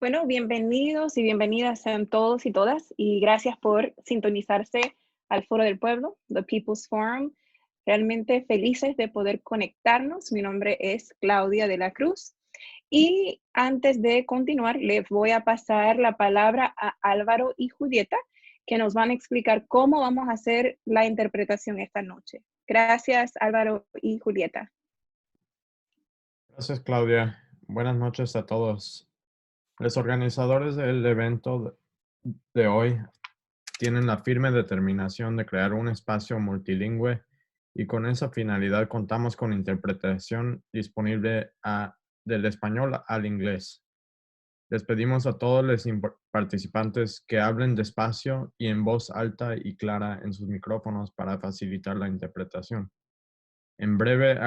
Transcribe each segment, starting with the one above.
Bueno, bienvenidos y bienvenidas sean todos y todas, y gracias por sintonizarse al Foro del Pueblo, The People's Forum. Realmente felices de poder conectarnos. Mi nombre es Claudia de la Cruz. Y antes de continuar, les voy a pasar la palabra a Álvaro y Julieta, que nos van a explicar cómo vamos a hacer la interpretación esta noche. Gracias, Álvaro y Julieta. Gracias, Claudia. Buenas noches a todos. Los organizadores del evento de hoy tienen la firme determinación de crear un espacio multilingüe y con esa finalidad contamos con interpretación disponible del español al inglés. Les pedimos a todos los participantes que hablen despacio y en voz alta y clara en sus micrófonos para facilitar la interpretación. En breve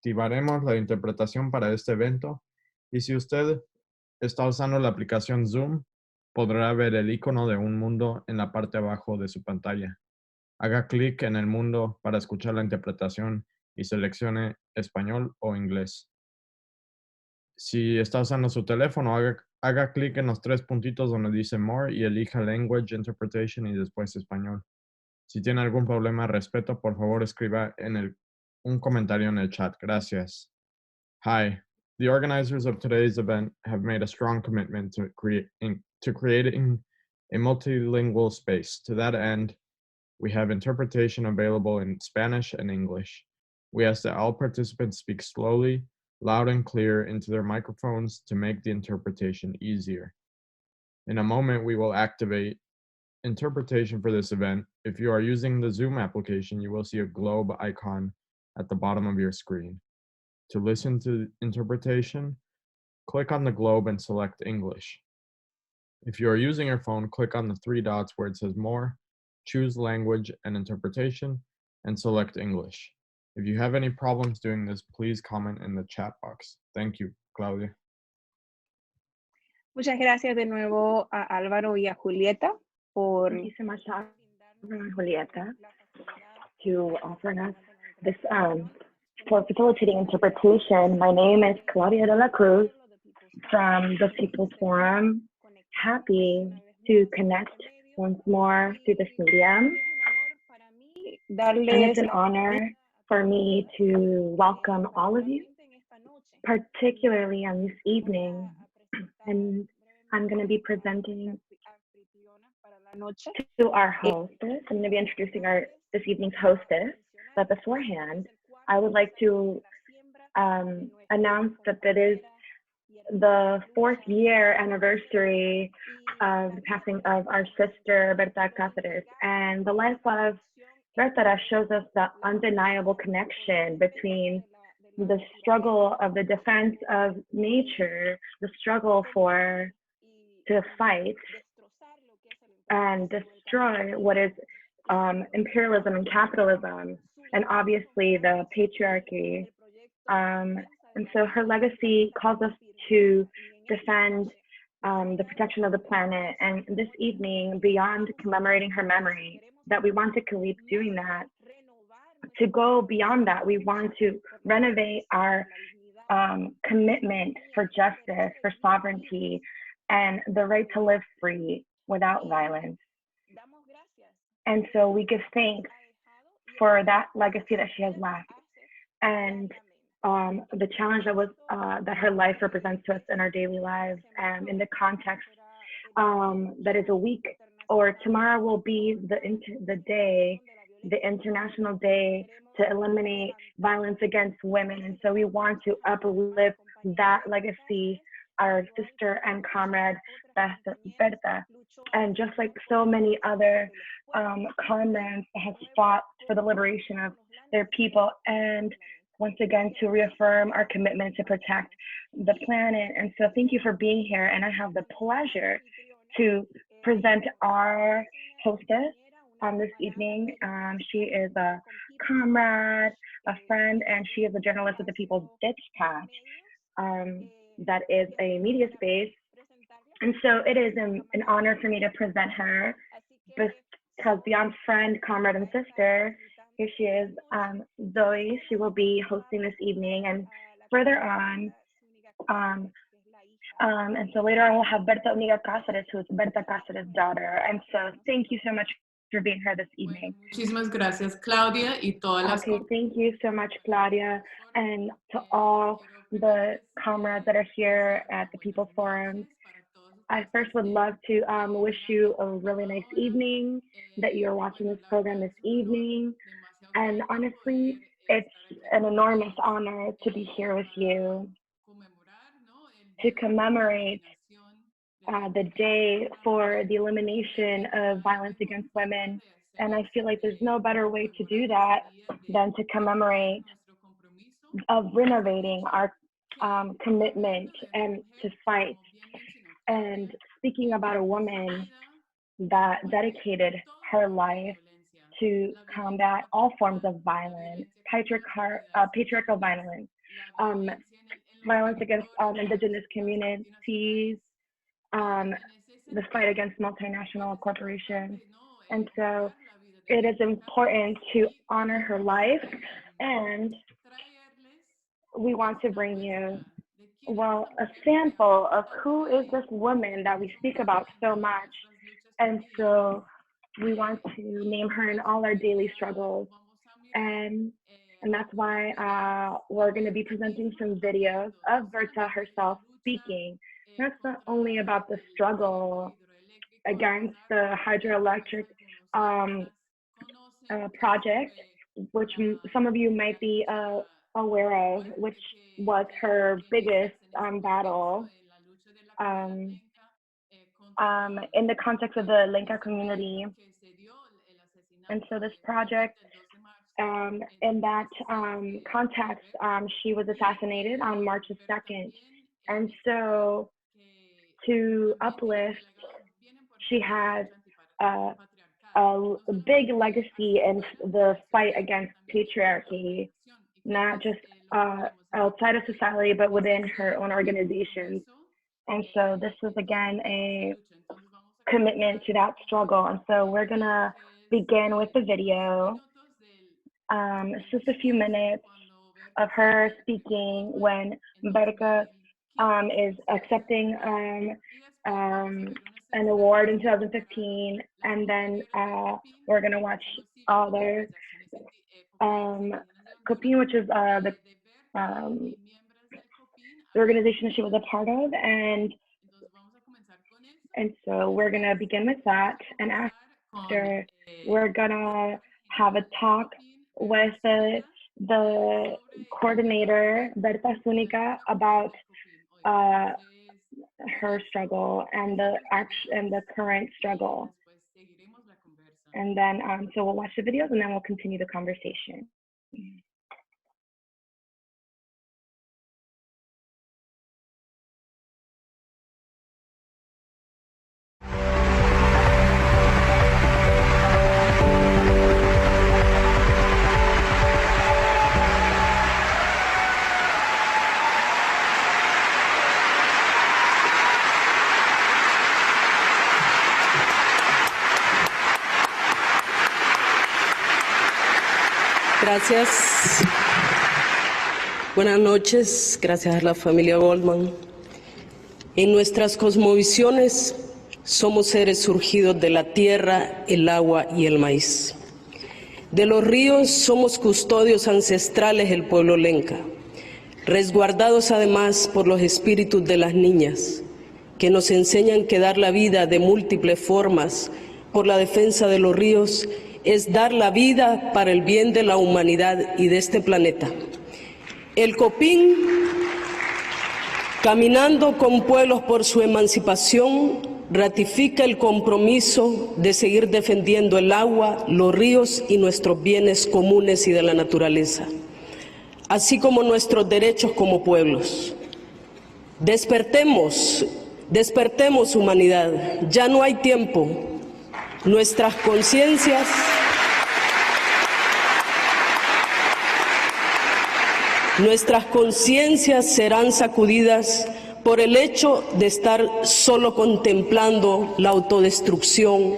activaremos la interpretación para este evento y si usted está usando la aplicación Zoom, podrá ver el icono de un mundo en la parte abajo de su pantalla. Haga clic en el mundo para escuchar la interpretación y seleccione español o inglés. Si está usando su teléfono, haga clic en los tres puntitos donde dice More y elija Language Interpretation y después español. Si tiene algún problema al respecto, por favor escriba un comentario en el chat. Gracias. Hi. The organizers of today's event have made a strong commitment to creating a multilingual space. To that end, we have interpretation available in Spanish and English. We ask that all participants speak slowly, loud and clear into their microphones to make the interpretation easier. In a moment, we will activate interpretation for this event. If you are using the Zoom application, you will see a globe icon at the bottom of your screen. To listen to interpretation, click on the globe and select English. If you are using your phone, click on the three dots where it says More, choose Language and Interpretation, and select English. If you have any problems doing this, please comment in the chat box. Thank you, Claudia. Muchas gracias de nuevo a Álvaro y a Julieta por Thank you so much, Julieta, to offering us this for facilitating interpretation. My name is Claudia de la Cruz from the People's Forum. Happy to connect once more through this medium. And it's an honor for me to welcome all of you, particularly on this evening. And I'm going to be presenting to our hostess. I'm going to be introducing this evening's hostess. But beforehand, I would like to announce that that is the 4th year anniversary of the passing of our sister, Berta Cáceres. And the life of Berta shows us the undeniable connection between the struggle of the defense of nature, the struggle to fight and destroy what is imperialism and capitalism, and obviously the patriarchy. And so her legacy calls us to defend the protection of the planet. And this evening, beyond commemorating her memory, that we want to keep doing that. To go beyond that, we want to renovate our commitment for justice, for sovereignty, and the right to live free without violence. And so we give thanks for that legacy that she has left, and the challenge that her life represents to us in our daily lives, and in the context that is a week, or tomorrow will be the International Day to eliminate violence against women. And so we want to uplift that legacy, our sister and comrade, Berta. And just like so many other comrades that have fought for the liberation of their people, and once again, to reaffirm our commitment to protect the planet. And so thank you for being here. And I have the pleasure to present our hostess this evening. She is a comrade, a friend, and she is a journalist at the People's Dispatch. That is a media space. And so it is an honor for me to present her, because beyond friend, comrade, and sister, here she is, Zoe. She will be hosting this evening. And further on, And so later on, we'll have Berta Cáceres, who is Berta Cáceres' daughter. And so thank you so much for being here this evening. Muchísimas gracias, Claudia, y todas las. Okay, thank you so much, Claudia, and to all the comrades that are here at the People's Forum. I first would love to wish you a really nice evening, that you're watching this program this evening. And honestly, it's an enormous honor to be here with you to commemorate the day for the elimination of violence against women. And I feel like there's no better way to do that than to commemorate of renovating our commitment and to fight. And speaking about a woman that dedicated her life to combat all forms of violence, patriarchal violence, violence against Indigenous communities, the fight against multinational corporations. And so it is important to honor her life, and we want to bring you, well, a sample of who is this woman that we speak about so much. And so we want to name her in all our daily struggles. And that's why we're going to be presenting some videos of Berta herself speaking. That's not only about the struggle against the hydroelectric project, which some of you might be aware of, which was her biggest battle in the context of the Lenca community. And so this project, in that context, she was assassinated on March 2nd. And so to uplift, she has a big legacy in the fight against patriarchy, not just outside of society, but within her own organizations. And so this is, again, a commitment to that struggle. And so we're gonna begin with the video. It's just a few minutes of her speaking when Berta is accepting an award in 2015, and then we're gonna watch other COPINH, which is the organization she was a part of, and so we're gonna begin with that, and after we're gonna have a talk with the coordinator, Berta Cáceres, about her struggle and the current struggle. And then, so we'll watch the videos and then we'll continue the conversation. Gracias. Buenas noches. Gracias a la familia Goldman. En nuestras cosmovisiones somos seres surgidos de la tierra, el agua y el maíz. De los ríos somos custodios ancestrales del pueblo lenca, resguardados además por los espíritus de las niñas, que nos enseñan que dar la vida de múltiples formas por la defensa de los ríos es dar la vida para el bien de la humanidad y de este planeta. El COPINH, caminando con pueblos por su emancipación, ratifica el compromiso de seguir defendiendo el agua, los ríos y nuestros bienes comunes y de la naturaleza, así como nuestros derechos como pueblos. Despertemos, despertemos, humanidad, ya no hay tiempo. Nuestras conciencias serán sacudidas por el hecho de estar solo contemplando la autodestrucción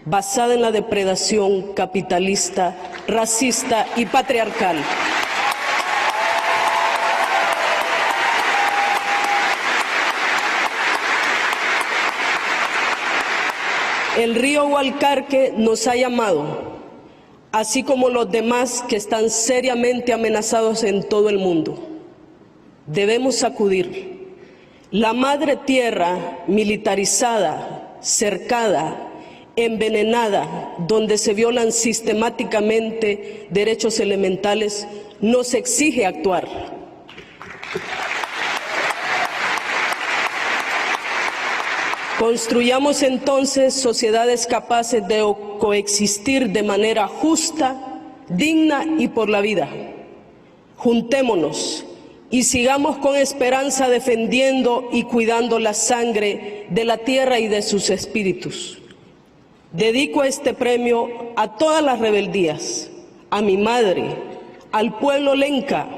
basada en la depredación capitalista, racista y patriarcal. El río Hualcarque nos ha llamado, así como los demás que están seriamente amenazados en todo el mundo. Debemos acudir. La madre tierra militarizada, cercada, envenenada, donde se violan sistemáticamente derechos elementales, nos exige actuar. Construyamos entonces sociedades capaces de coexistir de manera justa, digna y por la vida. Juntémonos y sigamos con esperanza defendiendo y cuidando la sangre de la tierra y de sus espíritus. Dedico este premio a todas las rebeldías, a mi madre, al pueblo lenca,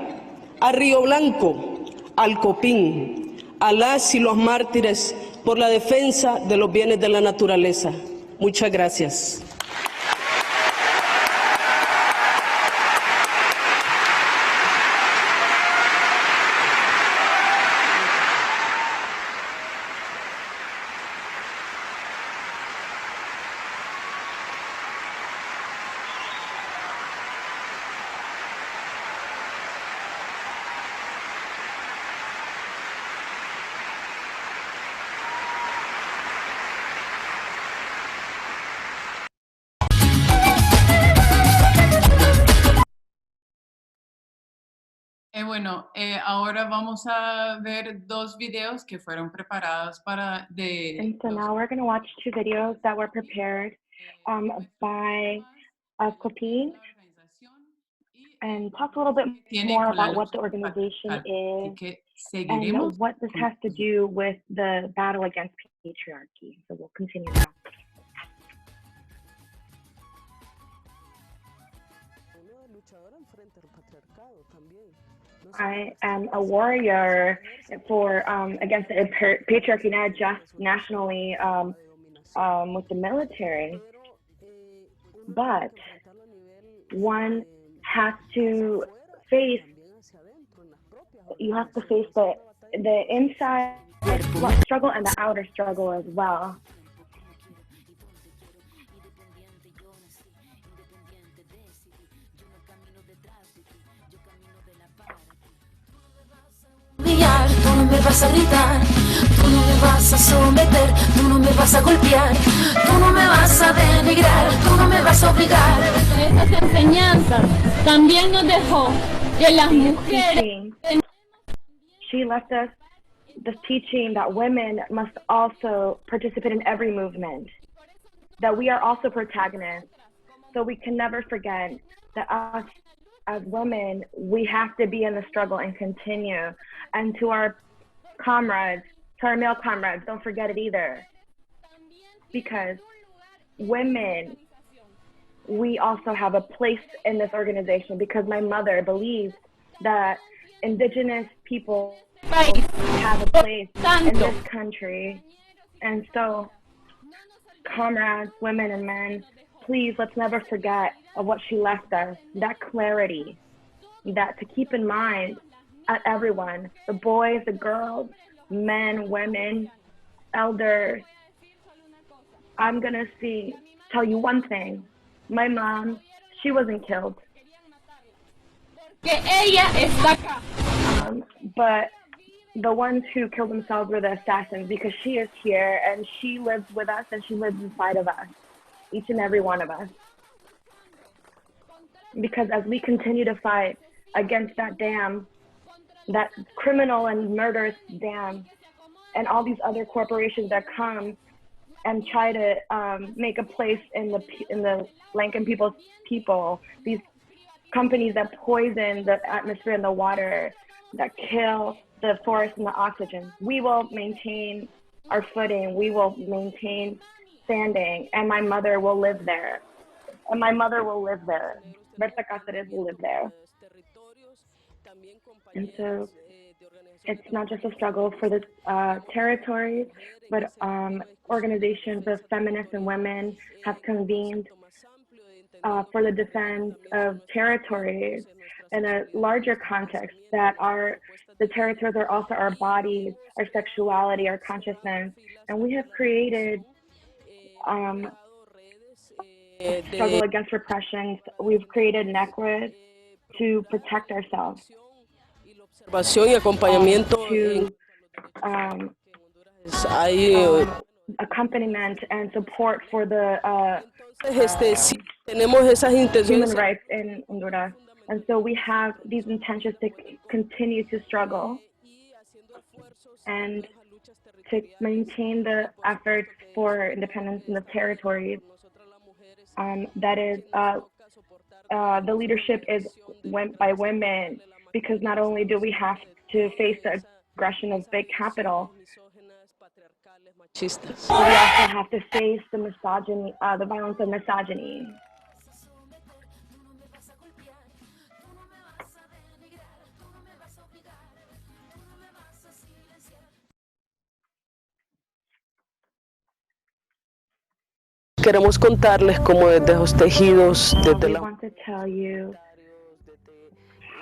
a Río Blanco, al COPINH, a las y los mártires por la defensa de los bienes de la naturaleza. Muchas gracias. Ahora vamos a ver dos videos que fueron preparados para And so now we're going to watch two videos that were prepared by COPINH and talk a little bit more about what the organization is and what this has to do with the battle against patriarchy. So we'll continue now. I am a warrior for against the patriarchy, not just nationally with the military, but one has to face. You have to face the inside struggle and the outer struggle as well. Tú no me vas a gritar, tú no me vas a someter, tú no me vas a golpear, tú no me vas a denigrar, tú no me vas a obligar. Estas enseñanzas también nos dejó que las mujeres. She left us this teaching that women must also participate in every movement, that we are also protagonists. So we can never forget that us as women, we have to be in the struggle and continue. And to our comrades, to our male comrades, don't forget it either. Because women, we also have a place in this organization, because my mother believes that Indigenous people have a place in this country. And so, comrades, women and men, please, let's never forget of what she left us, that clarity, that to keep in mind at everyone, the boys, the girls, men, women, elders. I'm gonna tell you one thing. My mom, she wasn't killed. But the ones who killed themselves were the assassins, because she is here and she lives with us and she lives inside of us, each and every one of us. Because as we continue to fight against that dam, that criminal and murderous dam, and all these other corporations that come and try to make a place in the Lankan people, these companies that poison the atmosphere and the water, that kill the forest and the oxygen, we will maintain our footing, we will maintain standing, and my mother will live there. And my mother will live there. Berta Cáceres will live there. And so it's not just a struggle for the territories, but organizations of feminists and women have convened for the defense of territories in a larger context, that the territories are also our bodies, our sexuality, our consciousness. And we have created struggle against repressions. We've created necklaces to protect ourselves, to accompaniment and support for the human rights in Honduras. And so we have these intentions to continue to struggle and to maintain the efforts for independence in the territories. That is, the leadership is by women, because not only do we have to face the aggression of big capital, we also have to face the misogyny, the violence of misogyny. Queremos contarles cómo desde los tejidos, desde We la want to tell you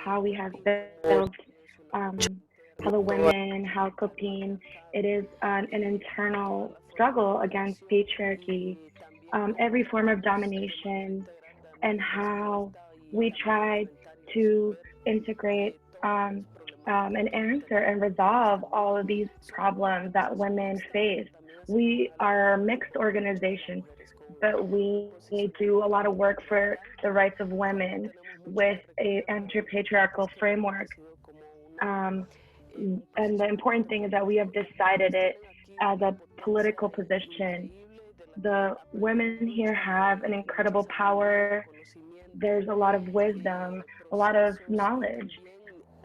how we have built, how the women, how COPINH, it is an internal struggle against patriarchy, every form of domination, and how we try to integrate and answer and resolve all of these problems that women face. We are a mixed organization, but we do a lot of work for the rights of women with an anti-patriarchal framework. And the important thing is that we have decided it as a political position. The women here have an incredible power. There's a lot of wisdom, a lot of knowledge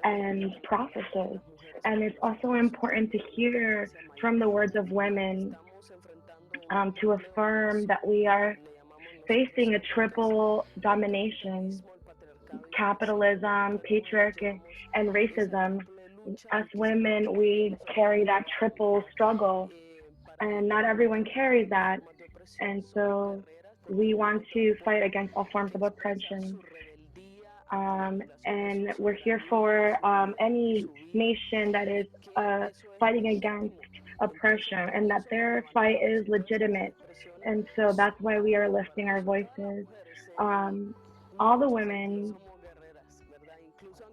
and processes. And it's also important to hear from the words of women to affirm that we are facing a triple domination: capitalism, patriarchy, and racism. As women, we carry that triple struggle, and not everyone carries that. And so we want to fight against all forms of oppression. And we're here for any nation that is fighting against oppression, and that their fight is legitimate. And so that's why we are lifting our voices. All the women,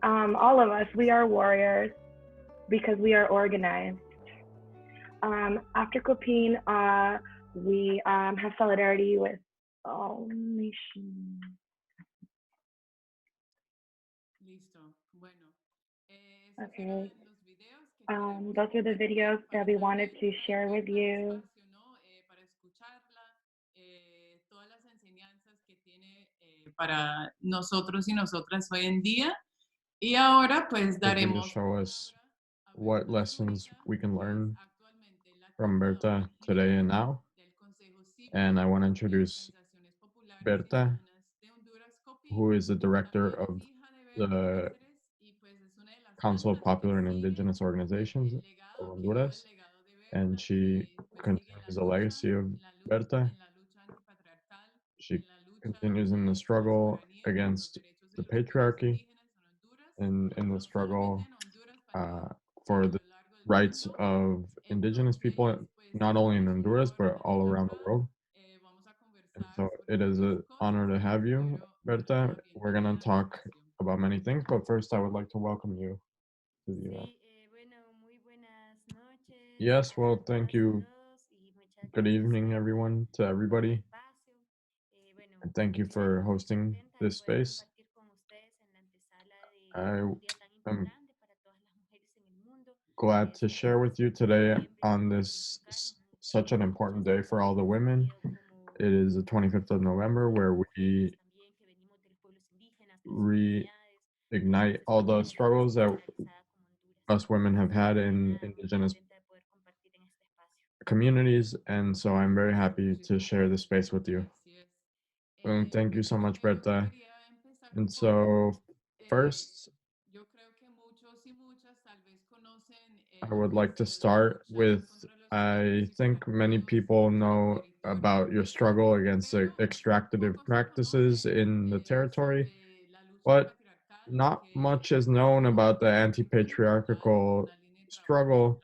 all of us, we are warriors because we are organized. After COPINH, we have solidarity with all nations. Okay. Those are the videos that we wanted to share with you. Para nosotros y nosotras hoy en día. Y ahora pues daremos show us what lessons we can learn from Berta today and now. And I want to introduce Berta, who is the director of the Council of Popular and Indigenous Organizations of Honduras, and she continues the legacy of Berta. She continues in the struggle against the patriarchy and in the struggle for the rights of Indigenous people, not only in Honduras, but all around the world. And so it is an honor to have you, Berta. We're going to talk about many things, but first I would like to welcome you to the event. Yes, well, thank you. Good evening, everyone, to everybody. And thank you for hosting this space. I am glad to share with you today on this such an important day for all the women. It is the 25th of November, where we reignite all the struggles that us women have had in Indigenous communities. And so I'm very happy to share this space with you. Thank you so much, Berta. And so first, I would like to start with, I think many people know about your struggle against the extractive practices in the territory, but not much is known about the anti-patriarchal struggle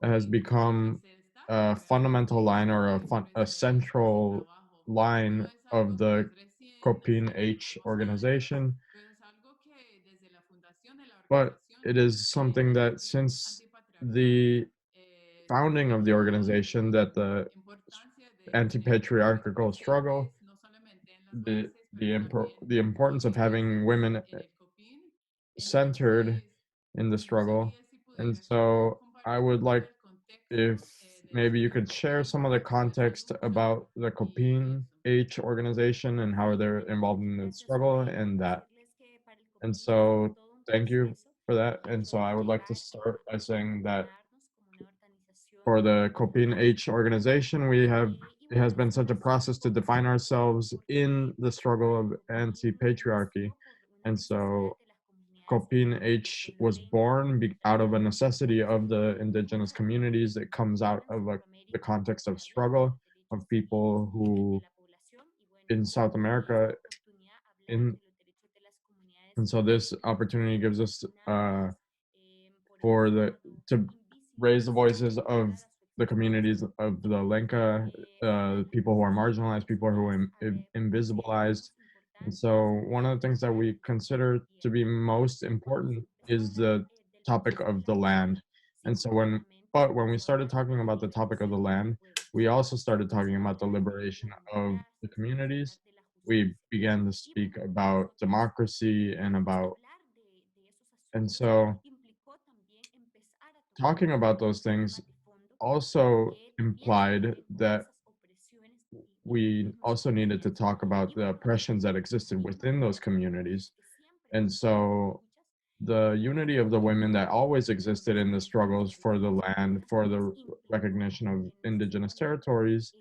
that has become a fundamental line or a central line of the COPINH organization, but it is something that since the founding of the organization, that the anti-patriarchal struggle, the importance of having women centered in the struggle. And so I would like if maybe you could share some of the context about the COPINH organization and how they're involved in the struggle and that. And so thank you for that. And so I would like to start by saying that for the COPINH organization, it has been such a process to define ourselves in the struggle of anti-patriarchy. And so COPINH was born out of a necessity of the indigenous communities. It comes out of the context of struggle of people who in South America in and so this opportunity gives us for the to raise the voices of the communities of the Lenca, people who are marginalized, people who are invisibilized. And so one of the things that we consider to be most important is the topic of the land. And so when we started talking about the topic of the land, we also started talking about the liberation of the communities. We began to speak about democracy and so talking about those things also implied that we also needed to talk about the oppressions that existed within those communities. And so the unity of the women that always existed in the struggles for the land, for the recognition of indigenous territories.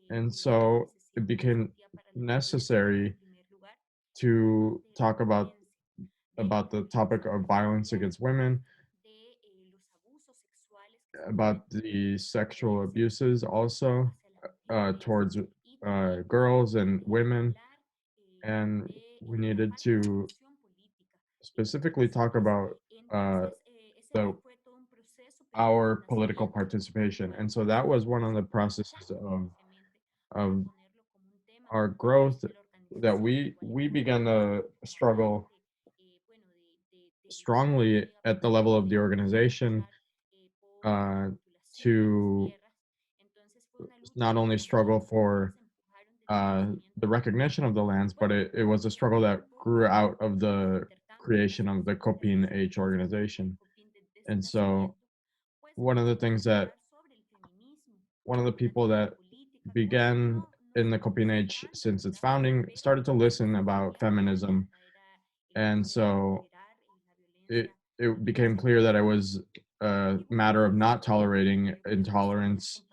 And so it became necessary to talk about the topic of violence against women, about the sexual abuses also towards girls and women. And we needed to specifically talk about uh, the our political participation. And so that was one of the processes of our growth that we began to struggle strongly at the level of the organization uh, to not only struggle for the recognition of the lands, but it was a struggle that grew out of the creation of the COPINH organization. And so one of the things that one of the people that began in the COPINH since its founding started to listen about feminism. And so it became clear that it was a matter of not tolerating intolerance.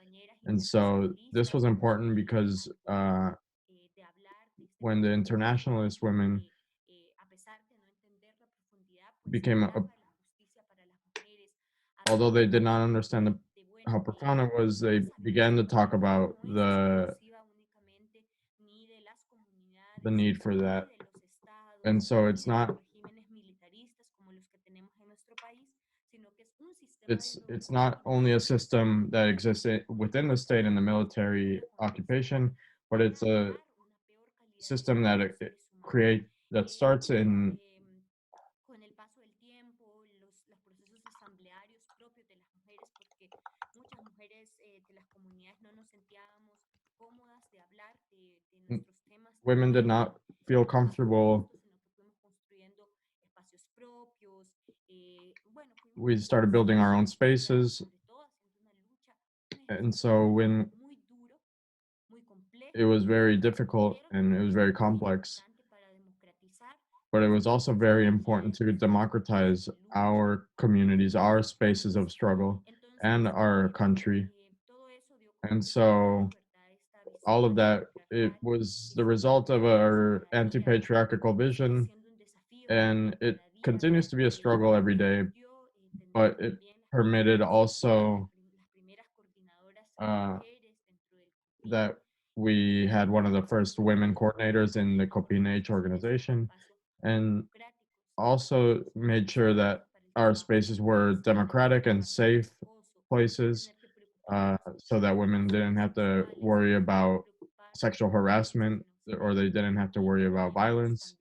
And so this was important because when the internationalist women became, although they did not understand how profound it was, they began to talk about the need for that. And so it's not only a system that exists within the state and the military occupation, but it's a system that that starts in women did not feel comfortable. We started building our own spaces. And so when it was very difficult and it was very complex, but it was also very important to democratize our communities, our spaces of struggle, and our country. And so all of that, it was the result of our anti-patriarchal vision, and it continues to be a struggle every day, but it permitted also that we had one of the first women coordinators in the COPINH organization, and also made sure that our spaces were democratic and safe places. so that women didn't have to worry about sexual harassment or they didn't have to worry about violence,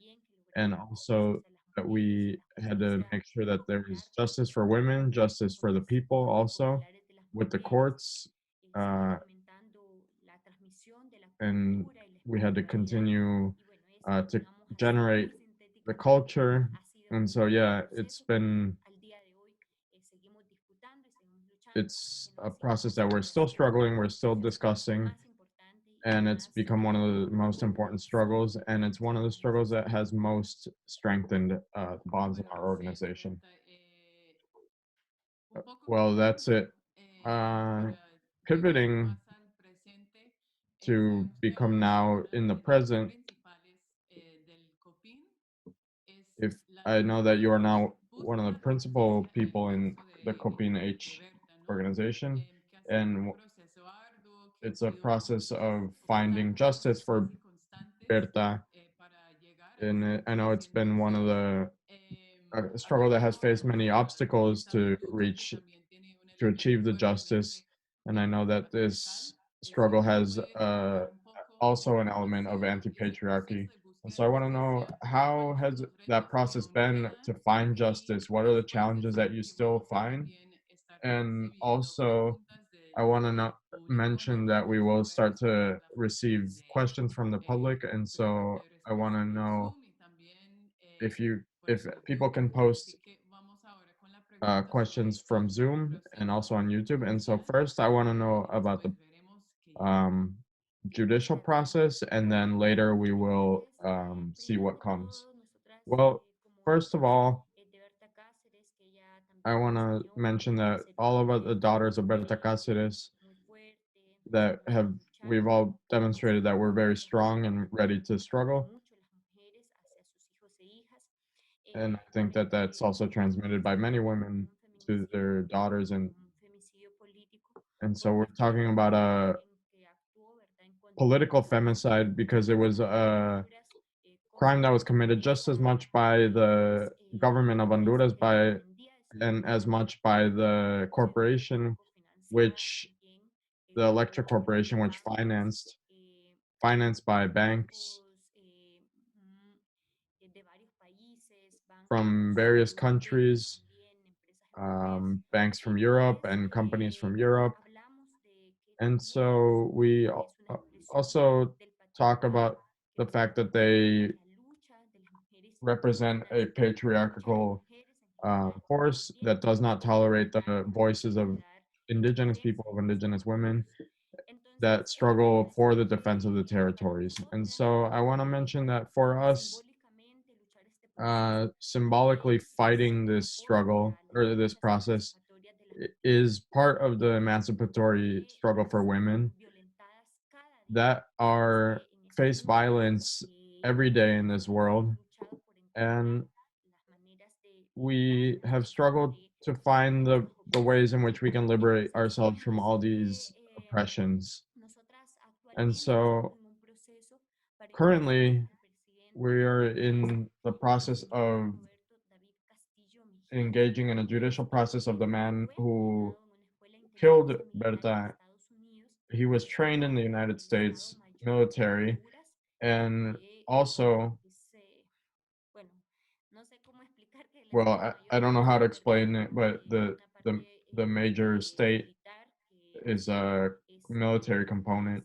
and also that we had to make sure that there was justice for women, justice for the people also with the courts, uh, and we had to continue to generate the culture. And so, yeah, it's a process that we're still struggling, we're still discussing, and it's become one of the most important struggles, and it's one of the struggles that has most strengthened the bonds in our organization. Well, that's it. Pivoting to become now in the present, if I know that you are now one of the principal people in the COPINH organization, and it's a process of finding justice for Berta. And I know it's been one of the a struggle that has faced many obstacles to reach to achieve the justice. And I know that this struggle has also an element of anti-patriarchy. And so I want to know, how has that process been to find justice? What are the challenges that you still find? And also, I want to mention that we will start to receive questions from the public. And so I want to know if people can post questions from Zoom and also on YouTube. And so first, I want to know about the um, judicial process, and then later we will see what comes. Well, first of all, I want to mention that all of the daughters of Berta Cáceres that have we've all demonstrated that we're very strong and ready to struggle. And I think that that's also transmitted by many women to their daughters, and so we're talking about a political femicide because it was a crime that was committed just as much by the government of Honduras and as much by the corporation, which the electric corporation, which financed by banks from various countries, banks from Europe and companies from Europe. And so we also talk about the fact that they represent a patriarchal force that does not tolerate the voices of indigenous people, of indigenous women that struggle for the defense of the territories. And so I want to mention that for us, symbolically fighting this struggle or this process is part of the emancipatory struggle for women that are face violence every day in this world. And we have struggled to find the ways in which we can liberate ourselves from all these oppressions. And so currently, we are in the process of engaging in a judicial process of the man who killed Berta. He was trained in the United States military, and also, well, I don't know how to explain it, but the major state is a military component,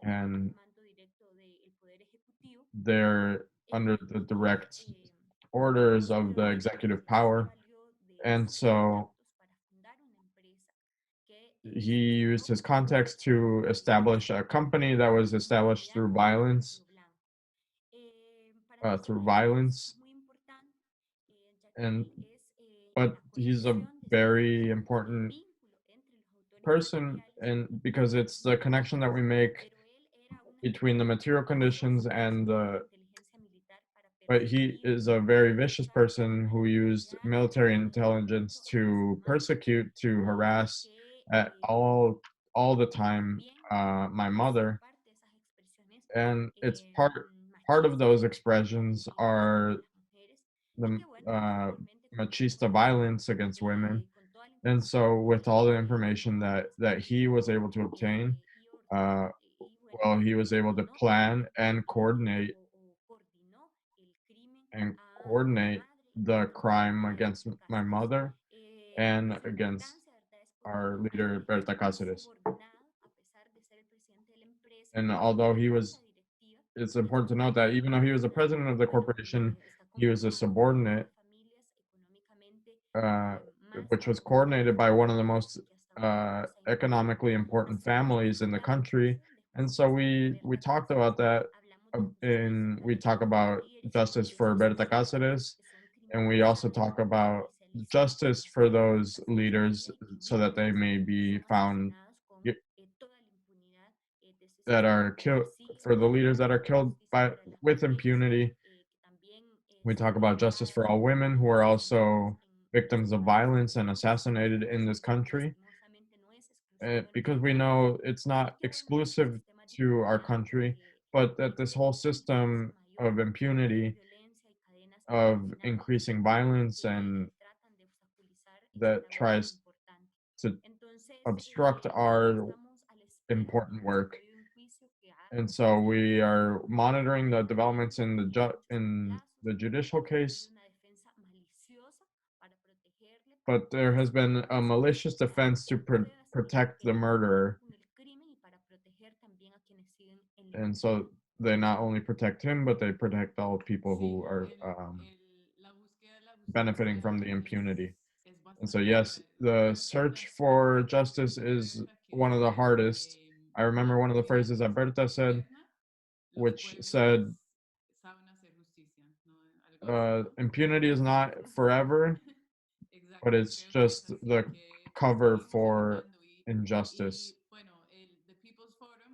and they're under the direct orders of the executive power. And so he used his context to establish a company that was established through violence, through violence. And but he's a very important person, and because it's the connection that we make between the material conditions and the but he is a very vicious person who used military intelligence to persecute, to harass at all the time my mother. And it's part of those expressions are the machista violence against women. And so with all the information that he was able to obtain, well, he was able to plan and coordinate the crime against my mother and against our leader Berta Cáceres. And although it's important to note that even though he was the president of the corporation, he was a subordinate, which was coordinated by one of the most economically important families in the country. And so we talked about that, we talk about justice for Berta Cáceres, and we also talk about justice for those leaders so that they may be found that are killed, for the leaders that are killed with impunity. We talk about justice for all women who are also victims of violence and assassinated in this country, because we know it's not exclusive to our country, but that this whole system of impunity, of increasing violence, and that tries to obstruct our important work. And so we are monitoring the developments in the judicial case, but there has been a malicious defense to protect the murderer. And so they not only protect him, but they protect all people who are benefiting from the impunity. And so, yes, the search for justice is one of the hardest. I remember one of the phrases that Berta said, which said, impunity is not forever, but it's just the cover for injustice.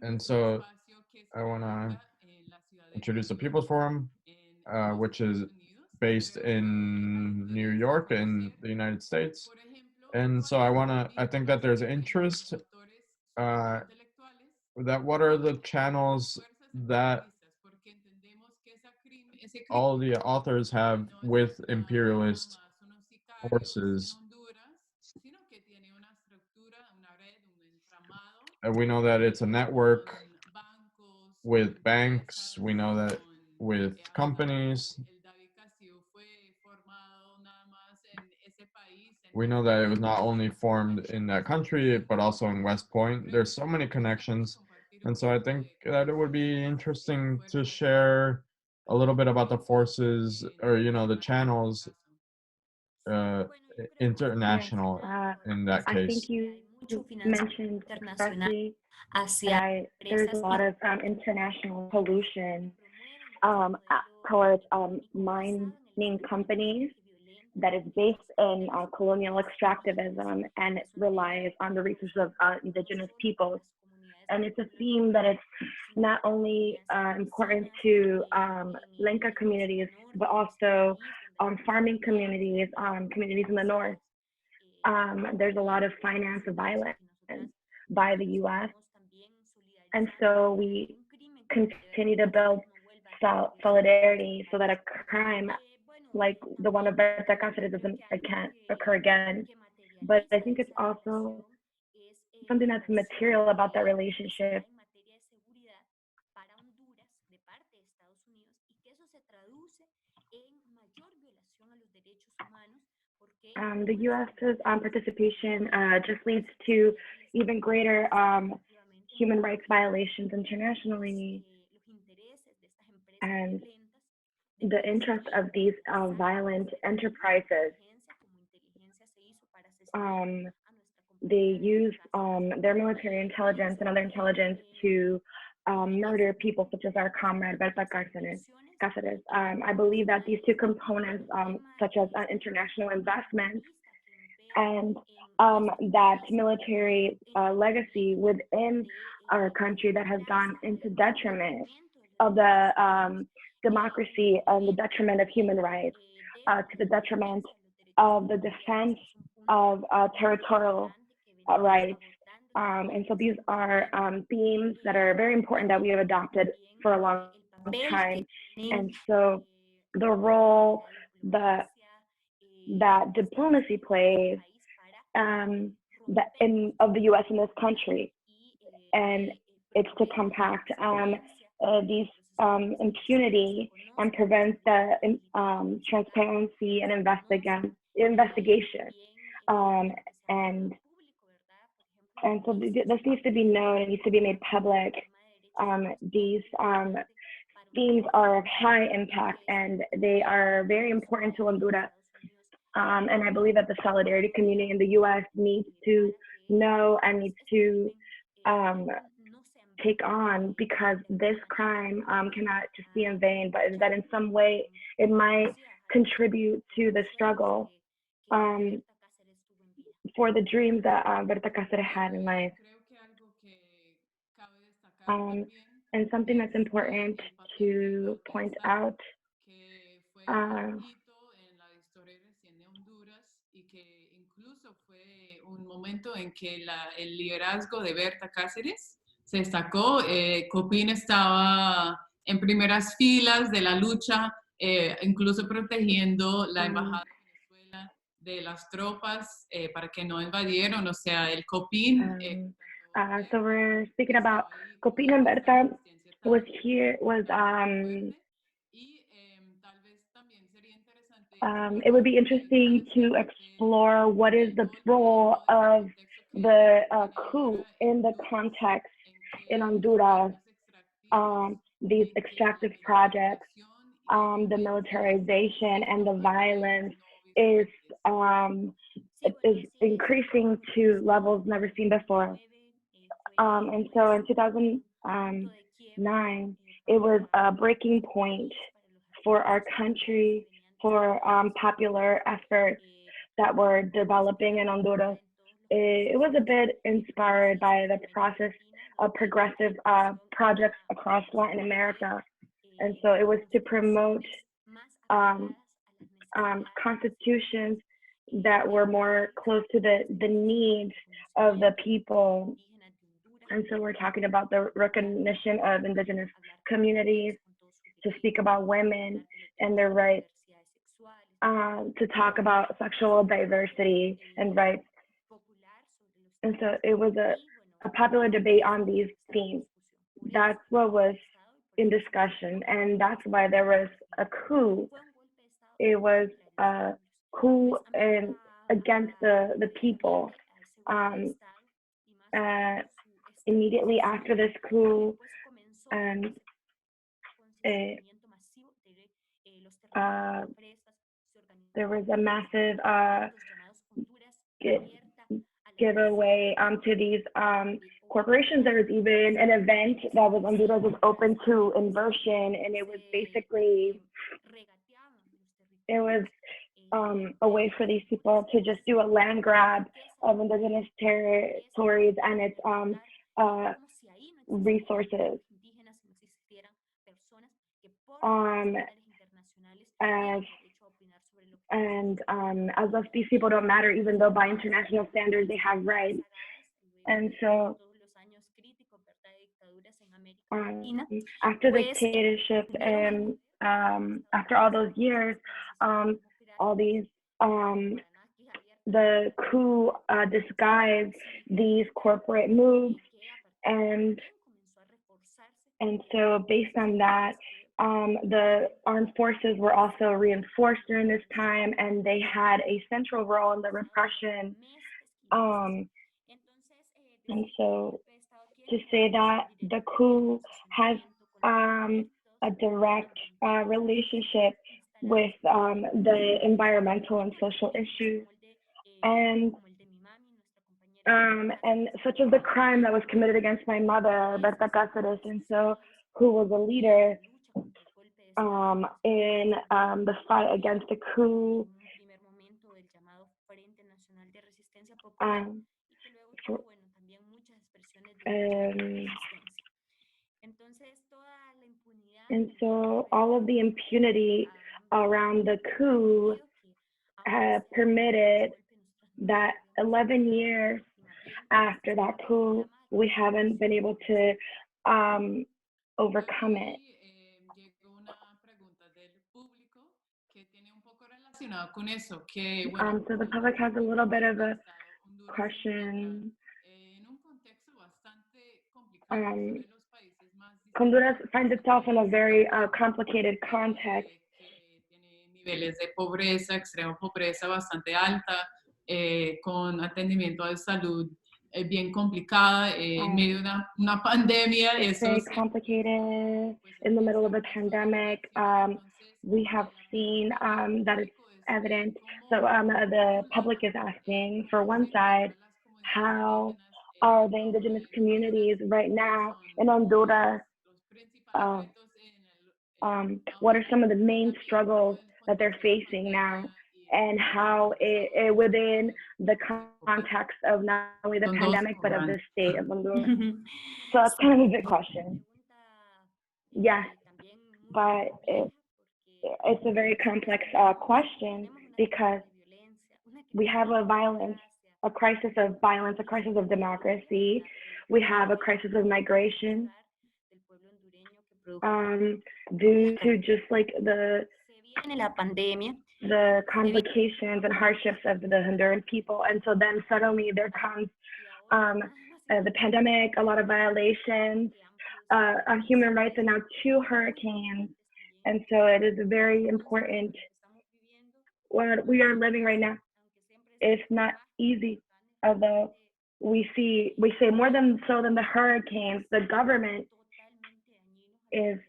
And so I want to introduce the People's Forum, which is based in New York in the United States. And so I think that there's interest, that what are the channels that all the authors have with imperialist forces. And we know that it's a network with banks, we know that with companies. We know that it was not only formed in that country, but also in West Point. There's so many connections. And so I think that it would be interesting to share a little bit about the forces, or, the channels, international in that case. I think you mentioned expressly that there's a lot of international pollution towards mining companies that is based in colonial extractivism, and it relies on the resources of indigenous peoples. And it's a theme that it's not only important to Lenca communities, but also farming communities, communities in the north. There's a lot of finance of violence by the US. And so we continue to build solidarity so that a crime like the one of Berta Cáceres can't occur again. But I think it's also something that's material about that relationship. The U.S.'s participation just leads to even greater human rights violations internationally, and the interest of these violent enterprises. They use their military intelligence and other intelligence to murder people such as our comrade Berta Cáceres. I believe that these two components, such as international investments and that military legacy within our country that has gone into detriment of the democracy and the detriment of human rights, to the detriment of the defense of territorial rights. And so these are themes that are very important that we have adopted for a long time. And so the role that diplomacy plays of the U.S. in this country, and it's to compact these impunity and prevent the transparency and investigation. And so this needs to be known, it needs to be made public. These themes are of high impact and they are very important to Honduras. And I believe that the solidarity community in the US needs to know and needs to take on, because this crime cannot just be in vain, but that in some way it might contribute to the struggle for the dreams that Berta Cáceres had in life. And something that's important to point out y que incluso fue un momento en que el liderazgo de Berta Cáceres se destacó. COPINH estaba en primeras filas de la lucha, incluso protegiendo la embajada de Venezuela de las tropas para que no invadieran, o sea, el COPINH. So we're speaking about COPINH, and Berta was here, it would be interesting to explore what is the role of the coup in the context in Honduras, these extractive projects, the militarization and the violence is increasing to levels never seen before. And so in 2009, it was a breaking point for our country, for popular efforts that were developing in Honduras. It was a bit inspired by the process of progressive projects across Latin America. And so it was to promote constitutions that were more close to the needs of the people. And so we're talking about the recognition of Indigenous communities, to speak about women and their rights, to talk about sexual diversity and rights. And so it was a popular debate on these themes. That's what was in discussion, and that's why there was a coup. It was a coup against the people. Immediately after this coup, there was a massive giveaway to these corporations. There was even an event that was Honduras was open to inversion, and it was basically a way for these people to just do a land grab of Indigenous territories and its resources. As if these people don't matter, even though by international standards they have rights. And so after the dictatorship and after all those years, all these the coup disguised these corporate moves, and so based on that, the armed forces were also reinforced during this time, and they had a central role in the repression. And so to say that the coup has a direct relationship with the environmental and social issues, and such as the crime that was committed against my mother, Berta Cáceres, and so who was a leader in the fight against the coup. And so all of the impunity around the coup permitted that 11 years after that coup, we haven't been able to overcome it. So the public has a little bit of a question. Honduras finds itself in a very complicated context. Niveles de pobreza, extrema pobreza bastante alta, con atendimiento de salud bien complicada, en medio de una pandemia. It's very complicated. In the middle of a pandemic, we have seen that it's evident. So the public is asking, for one side, how are the indigenous communities right now in Honduras? What are some of the main struggles that they're facing now, and how it within the context of not only the pandemic but of the state of Honduras? So that's kind of a big question. Yes, but it's a very complex question, because we have a crisis of violence, a crisis of democracy. We have a crisis of migration, due to just like the complications and hardships of the Honduran people. And so then suddenly there comes the pandemic, a lot of violations on human rights, and now 2 hurricanes. And so it is very important. What we are living right now, it's not easy, although we say more than the hurricanes, the government is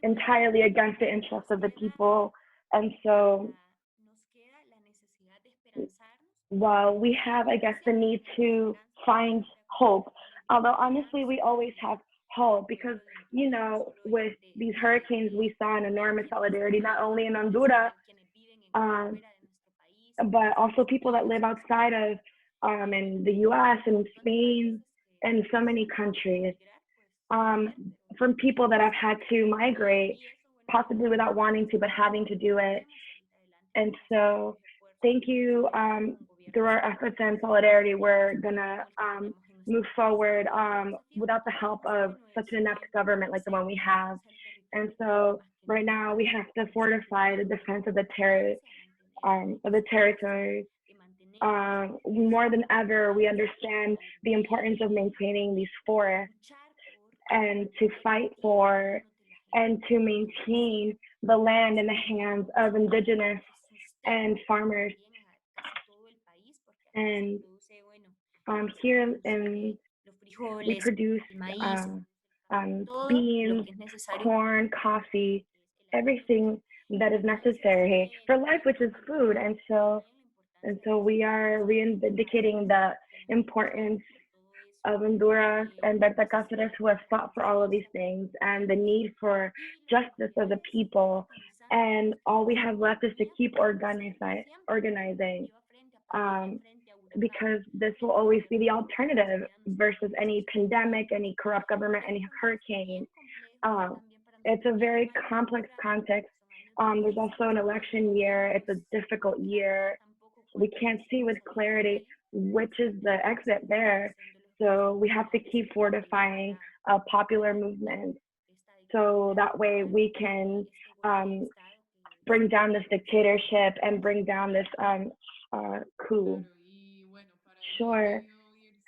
entirely against the interests of the people. And so while we have, I guess, the need to find hope, although honestly we always have hope, because with these hurricanes we saw an enormous solidarity, not only in Honduras, but also people that live outside of in the US and Spain and so many countries, from people that have had to migrate, possibly without wanting to, but having to do it. And so thank you. Through our efforts and solidarity, we're gonna move forward without the help of such an inept government like the one we have. And so right now we have to fortify the defense of the territories. More than ever, we understand the importance of maintaining these forests, and to fight for and to maintain the land in the hands of indigenous and farmers. And here we produce beans, corn, coffee, everything that is necessary for life, which is food. And so we are reivindicating the importance of Honduras and Berta Cáceres, who has fought for all of these things, and the need for justice as a people. And all we have left is to keep organizing, because this will always be the alternative versus any pandemic, any corrupt government, any hurricane. It's a very complex context. There's also an election year. It's a difficult year. We can't see with clarity which is the exit there. So we have to keep fortifying a popular movement, so that way we can bring down this dictatorship and bring down this coup. Sure.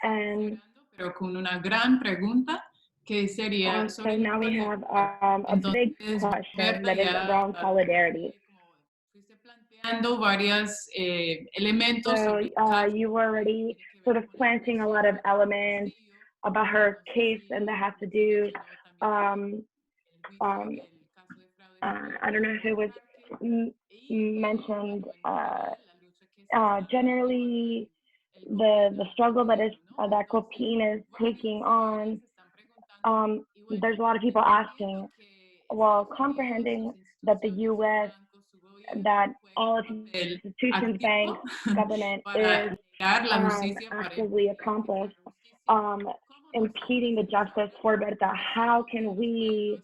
And pero con una gran pregunta que sería so now we have a big question that is around solidarity. So you were already sort of planting a lot of elements about her case, and that has to do, I don't know if it was mentioned, generally the struggle that COPINH is taking on. There's a lot of people asking, well, comprehending that the US, that all of the institutions, banks, government is actively accomplished impeding the justice for Berta. How can we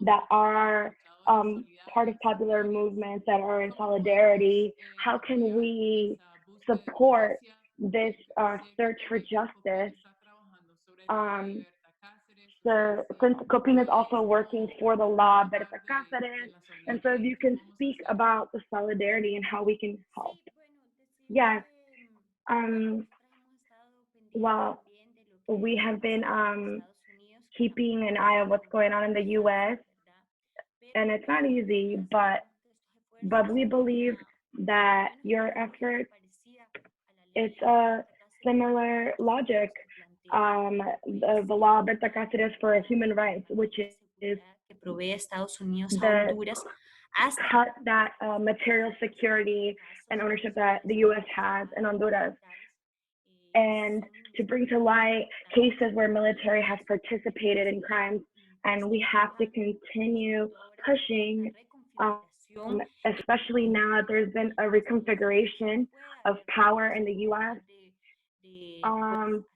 that are part of popular movements, that are in solidarity, how can we support this search for justice? So since COPINH is also working for the law Berta Cáceres, and so if you can speak about the solidarity and how we can help. Yes, Well, we have been keeping an eye on what's going on in the U.S. and it's not easy, but we believe that your effort, it's a similar logic. The law Berta Cáceres for human rights, which is the cut that material security and ownership that the U.S. has in Honduras, and to bring to light cases where military has participated in crimes, and we have to continue pushing, especially now that there's been a reconfiguration of power in the U.S.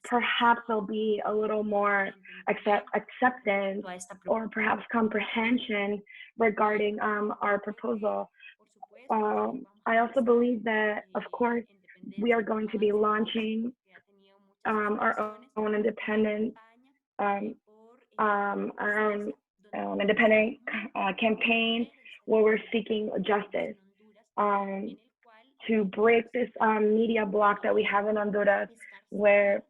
Perhaps there'll be a little more acceptance or perhaps comprehension regarding our proposal. I also believe that, of course, we are going to be launching our own independent campaign where we're seeking justice to break this media block that we have in Honduras, which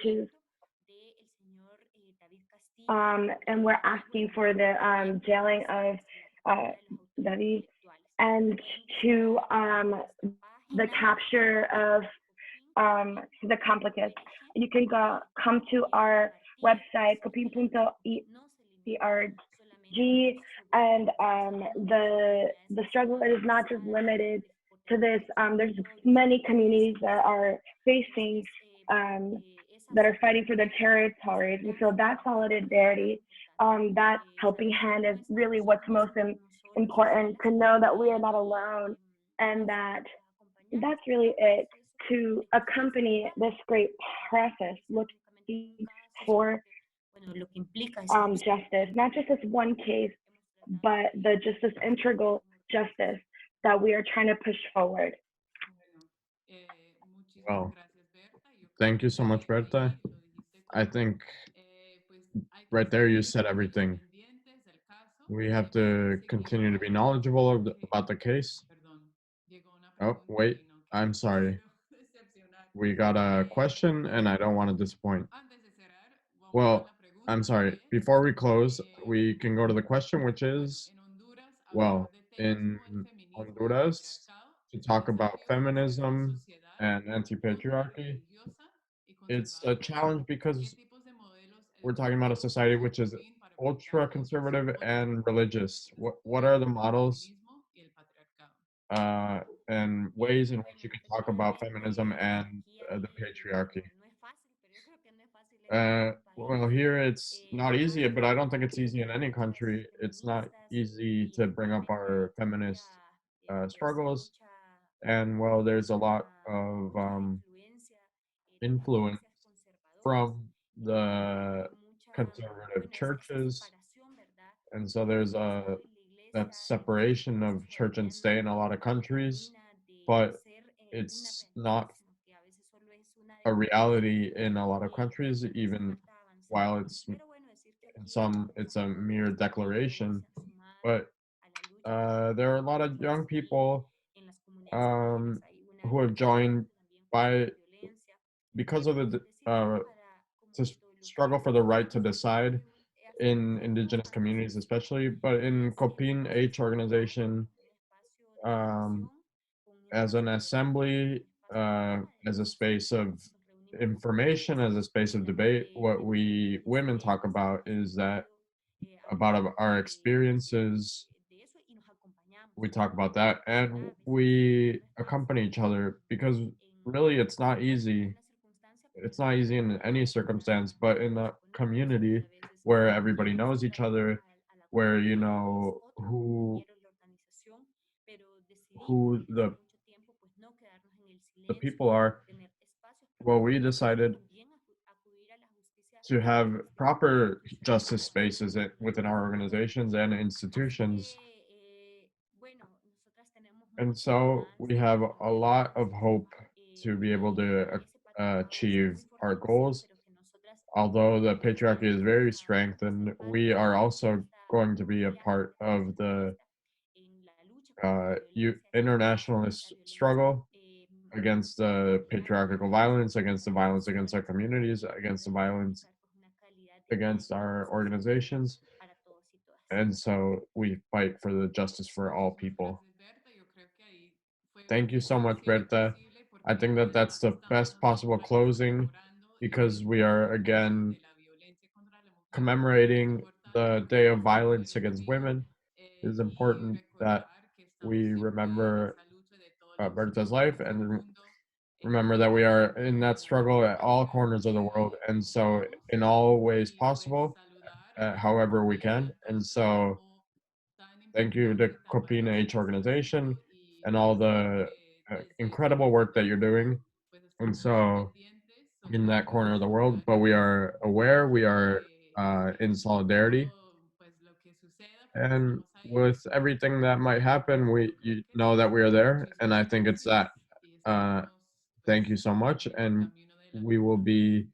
is and we're asking for the jailing of David and to the capture of the complicates. You can come to our website, copinh.org, and the struggle is not just limited to this. There's many communities that are facing, that are fighting for their territories, and so that solidarity, that helping hand is really what's most important, to know that we are not alone, and that's really it, to accompany this great process, looking for justice, not just this one case, but just this integral justice that we are trying to push forward. Well, thank you so much, Berta. I think right there you said everything. We have to continue to be knowledgeable about the case. Oh, wait, I'm sorry. We got a question and I don't want to disappoint. Well, I'm sorry. Before we close, we can go to the question, which is, well, in Honduras, to talk about feminism and anti-patriarchy, it's a challenge because we're talking about a society which is ultra conservative and religious. What are the models and ways in which you can talk about feminism and the patriarchy? Well, here it's not easy, but I don't think it's easy in any country. It's not easy to bring up our feminist struggles, and well, there's a lot of influence from the conservative churches, and so there's that separation of church and state in a lot of countries, but it's not a reality in a lot of countries, even while it's in some it's a mere declaration. But there are a lot of young people who have joined by because of the to struggle for the right to decide in indigenous communities, especially, but in COPINH H organization, as an assembly, as a space of information, as a space of debate, what we women talk about is that about our experiences. We talk about that and we accompany each other because really it's not easy. It's not easy in any circumstance, but in a community where everybody knows each other, where you know who the people are, well, we decided to have proper justice spaces within our organizations and institutions. And so we have a lot of hope to be able to achieve our goals. Although the patriarchy is very strengthened, we are also going to be a part of the internationalist struggle against the patriarchal violence, against the violence against our communities, against the violence against our organizations. And so we fight for the justice for all people. Thank you so much, Berta. I think that that's the best possible closing because we are again commemorating the Day of Violence Against Women. It is important that we remember Berta's life and remember that we are in that struggle at all corners of the world. And so, in all ways possible, however we can. And so, thank you to COPINH organization and all the incredible work that you're doing. And so, in that corner of the world, but we are aware, we are in solidarity. And with everything that might happen, you know that we are there. And I think it's that. Thank you so much. And we will be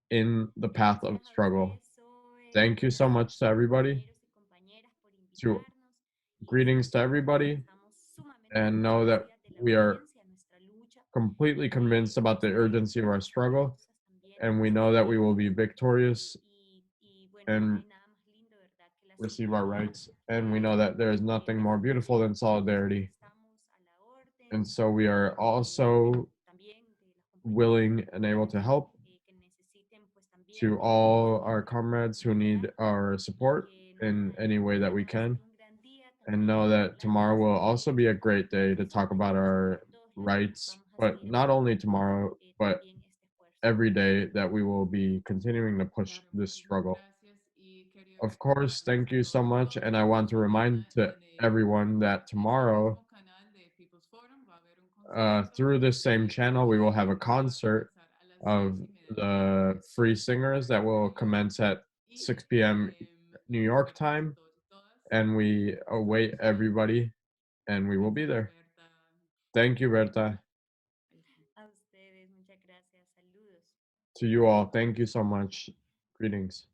in the path of struggle. Thank you so much to everybody. To greetings to everybody, and know that we are completely convinced about the urgency of our struggle, and we know that we will be victorious and receive our rights. And we know that there is nothing more beautiful than solidarity. And so we are also willing and able to help to all our comrades who need our support in any way that we can. And know that tomorrow will also be a great day to talk about our rights, but not only tomorrow, but every day that we will be continuing to push this struggle. Of course, thank you so much. And I want to remind to everyone that tomorrow, through this same channel, we will have a concert of the free singers that will commence at 6 p.m. New York time. And we await everybody, and we will be there. Thank you, Berta. To you all, thank you so much. Greetings.